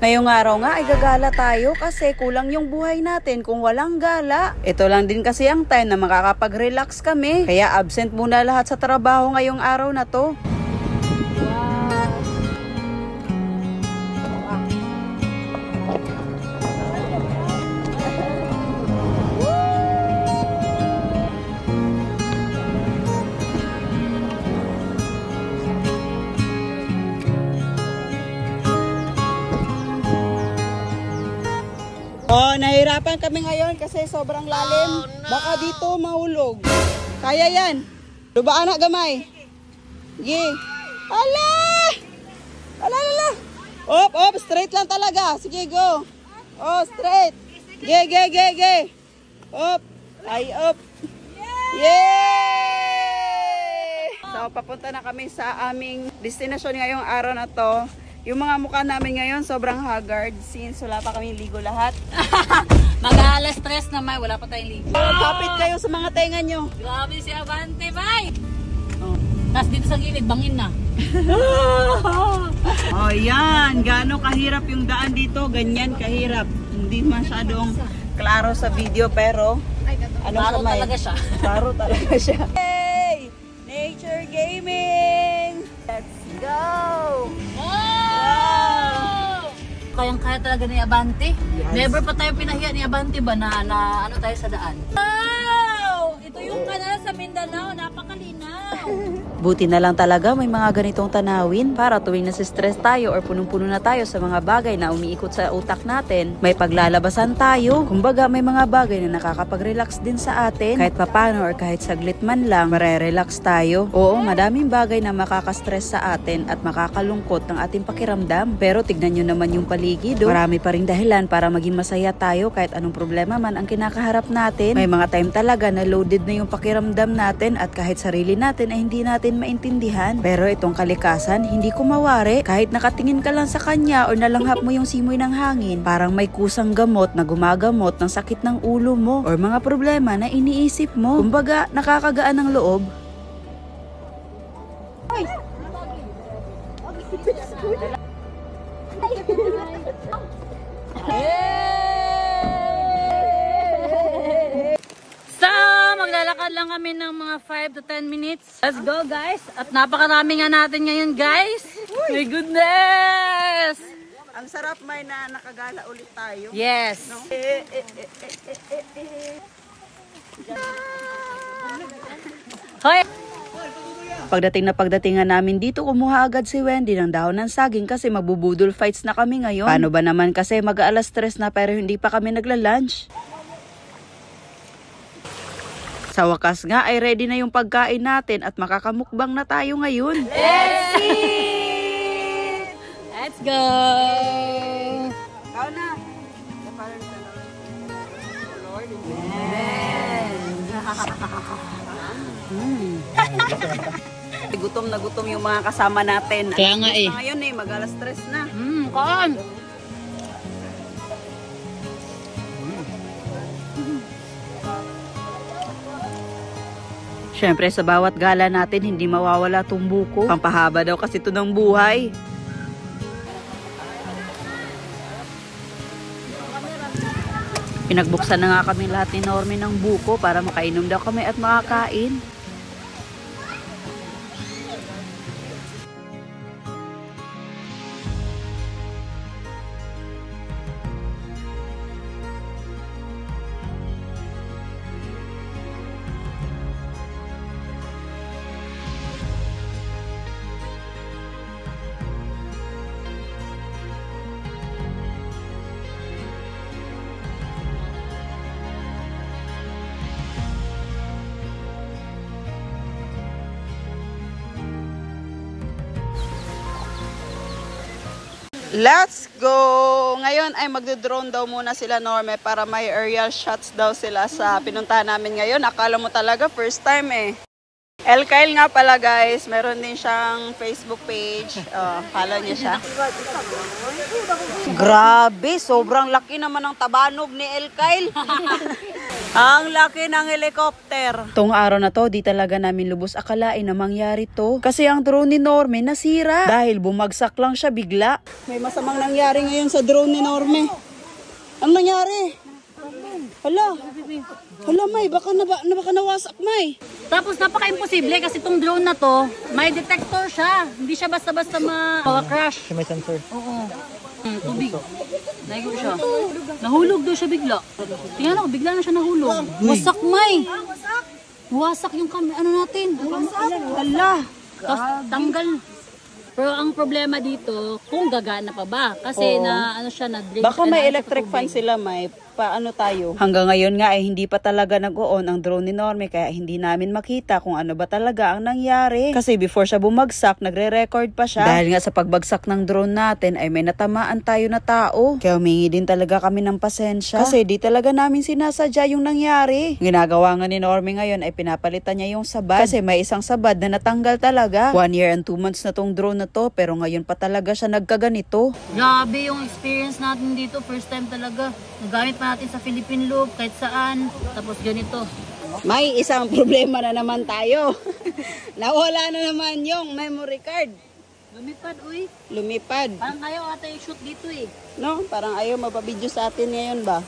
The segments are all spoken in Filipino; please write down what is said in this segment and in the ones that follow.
Ngayong araw nga ay gagala tayo kasi kulang yung buhay natin kung walang gala. Ito lang din kasi ang time na makakapag-relax kami. Kaya absent muna lahat sa trabaho ngayong araw na to. Oh, nahirapan kami ngayon kasi sobrang lalim. Oh, no. Baka dito mahulog. Kaya yan. Lubaan na gamay. Gi. Ala! Ala. Op, straight lang talaga. Sige, go. Oh, straight. Ge. Op. Ay, op. Yay! So, papunta na kami sa aming destinasyon ngayong araw na to. Yung mga mukha namin ngayon sobrang haggard since wala pa kami ligo lahat. Mag-alas stress naman, wala pa tayong ligo. Kapit kayo sa mga tenga nyo. Grabe si Abante, bay! Oh. Tapos dito sa gilid, bangin na. Oh, yan. Gaano kahirap yung daan dito. Ganyan kahirap. Hindi masyadong klaro sa video pero klaro talaga siya. Klaro talaga siya. Hey! Nature Gaming! Let's go! Kayang-kaya talaga ni Abante. Yes. Never pa tayo pinahiya ni Abante ba na ano tayo sa daan. Wow! Ito yung kanal sa Mindanao. Napakalinaw. Buti na lang talaga may mga ganitong tanawin para tuwing nasistress tayo or punong-puno na tayo sa mga bagay na umiikot sa utak natin, may paglalabasan tayo. Kumbaga may mga bagay na nakakapag-relax din sa atin. Kahit papano or kahit saglit man lang, marerelax tayo. Oo, madaming bagay na makakastress sa atin at makakalungkot ng ating pakiramdam. Pero tignan nyo naman yung paligid. Marami pa ring dahilan para maging masaya tayo kahit anong problema man ang kinakaharap natin. May mga time talaga na loaded na yung pakiramdam natin at kahit sarili natin ay hindi natin maintindihan. Pero itong kalikasan, hindi ko mawari. Kahit nakatingin ka lang sa kanya o nalanghap mo yung simoy ng hangin, parang may kusang gamot na gumagamot ng sakit ng ulo mo or mga problema na iniisip mo. Kumbaga, nakakagaan ng loob. Ay! Maglalakad lang kami ng mga 5 to 10 minutes. Let's go, guys. At napakarami nga natin ngayon, guys. My goodness! Ang sarap may na nakagala ulit tayo. Yes. No? Hoy! Pagdatingan namin dito, kumuha agad si Wendy ng dahon ng saging kasi magbubudol fights na kami ngayon. Paano ba naman kasi mag-aalas 3 na pero hindi pa kami nagla-lunch? Sa wakas nga ay ready na yung pagkain natin at makakamukbang na tayo ngayon. Let's eat! Let's go! Ikaw na! Gutom yung mga kasama natin. Kaya nga eh. Ngayon eh, mag-alas 3 na. Kaan! Siyempre sa bawat gala natin hindi mawawala itong buko. Pampahaba daw kasi ito ng buhay. Pinagbuksan na nga kami lahat ni Normy ng buko para makainom daw kami at makakain. Let's go! Ngayon ay magdo-drone daw muna sila Norme para may aerial shots daw sila sa pinuntahan namin ngayon. Akala mo talaga first time eh. El Kyle nga pala guys, meron din siyang Facebook page. Oh, follow niyo siya. Grabe, sobrang laki naman ng tabanog ni El Kyle. Ang laki ng helicopter. Tong araw na to, di talaga namin lubos akalain na mangyari to. Kasi ang drone ni Norme nasira. Dahil bumagsak lang siya bigla. May masamang nangyari ngayon sa drone ni Norme. Ang nangyari? Hala. Hala, May. Baka nawasak, May. Tapos napaka-imposible kasi itong drone na to, may detector siya. Hindi siya basta-basta ma-crash. May sensor. Oo. Tubig. Naigo siya. Nahulog daw siya bigla. Tingnan ako, bigla na siya nahulog. Wasak, May. Wasak yung ano natin. Hala. Tapos tanggal. Pero ang problema dito, kung gagana pa ba? Kasi na ano siya na-drain. Baka may electric fan sila, May. Paano tayo? Hanggang ngayon nga ay hindi pa talaga nag-on ang drone ni Norme kaya hindi namin makita kung ano ba talaga ang nangyari. Kasi before siya bumagsak, nagre-record pa siya. Dahil nga sa pagbagsak ng drone natin ay may natamaan tayo na tao. Kaya humingi din talaga kami ng pasensya. Kasi di talaga namin sinasadya yung nangyari. Ginagawa nga ni Norme ngayon ay pinapalitan niya yung sabad. Kasi may isang sabad na natanggal talaga. 1 year and 2 months na tong drone na to pero ngayon pa talaga siya nagkaganito. Grabe yung experience natin dito. First time talaga. Nagamit pa natin sa Philippine Loop, kahit saan. Tapos ganito. May isang problema na naman tayo. Nawala na naman yung memory card. Lumipad, uy. Lumipad. Parang ayaw ata yung shoot dito eh. No? Parang ayaw mapabidyo sa atin ngayon ba?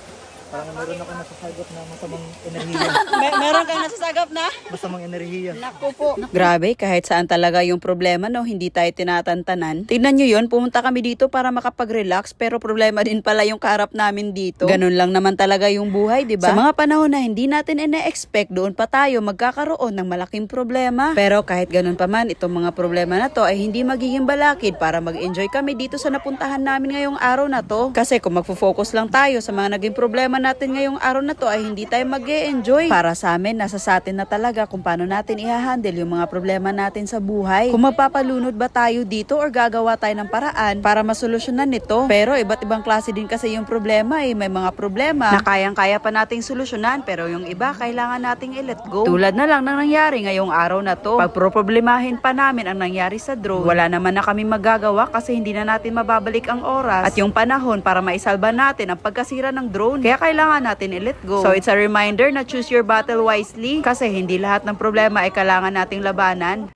Parang meron ako nasasagap na masamang enerhiya. Meron kang nasasagap na? Masamang enerhiya. Naku po. Grabe, kahit saan talaga yung problema, no? Hindi tayo tinatantanan. Tignan nyo yun, pumunta kami dito para makapag-relax, pero problema din pala yung kaharap namin dito. Ganun lang naman talaga yung buhay, di ba? Sa mga panahon na hindi natin ina-expect, doon pa tayo magkakaroon ng malaking problema. Pero kahit ganun pa man, itong mga problema na to ay hindi magiging balakid para mag-enjoy kami dito sa napuntahan namin ngayong araw na to. Kasi kung magfo-focus lang tayo sa mga naging problema natin ngayong araw na to ay hindi tayo mag-e-enjoy. Para sa amin, nasa sa atin na talaga kung paano natin i-handle yung mga problema natin sa buhay. Kung magpapalunod ba tayo dito or gagawa tayo ng paraan para masolusyonan nito. Pero iba't ibang klase din kasi yung problema eh. May mga problema na kayang-kaya pa nating solusyonan pero yung iba kailangan nating i-let go. Tulad na lang ng nangyari ngayong araw na to. Pagproproblemahin pa namin ang nangyari sa drone, wala naman na kami magagawa kasi hindi na natin mababalik ang oras at yung panahon para maisalba natin ang pagkasira ng drone. Kaya kailangan natin i-let go. So it's a reminder na choose your battle wisely kasi hindi lahat ng problema ay kailangan nating labanan.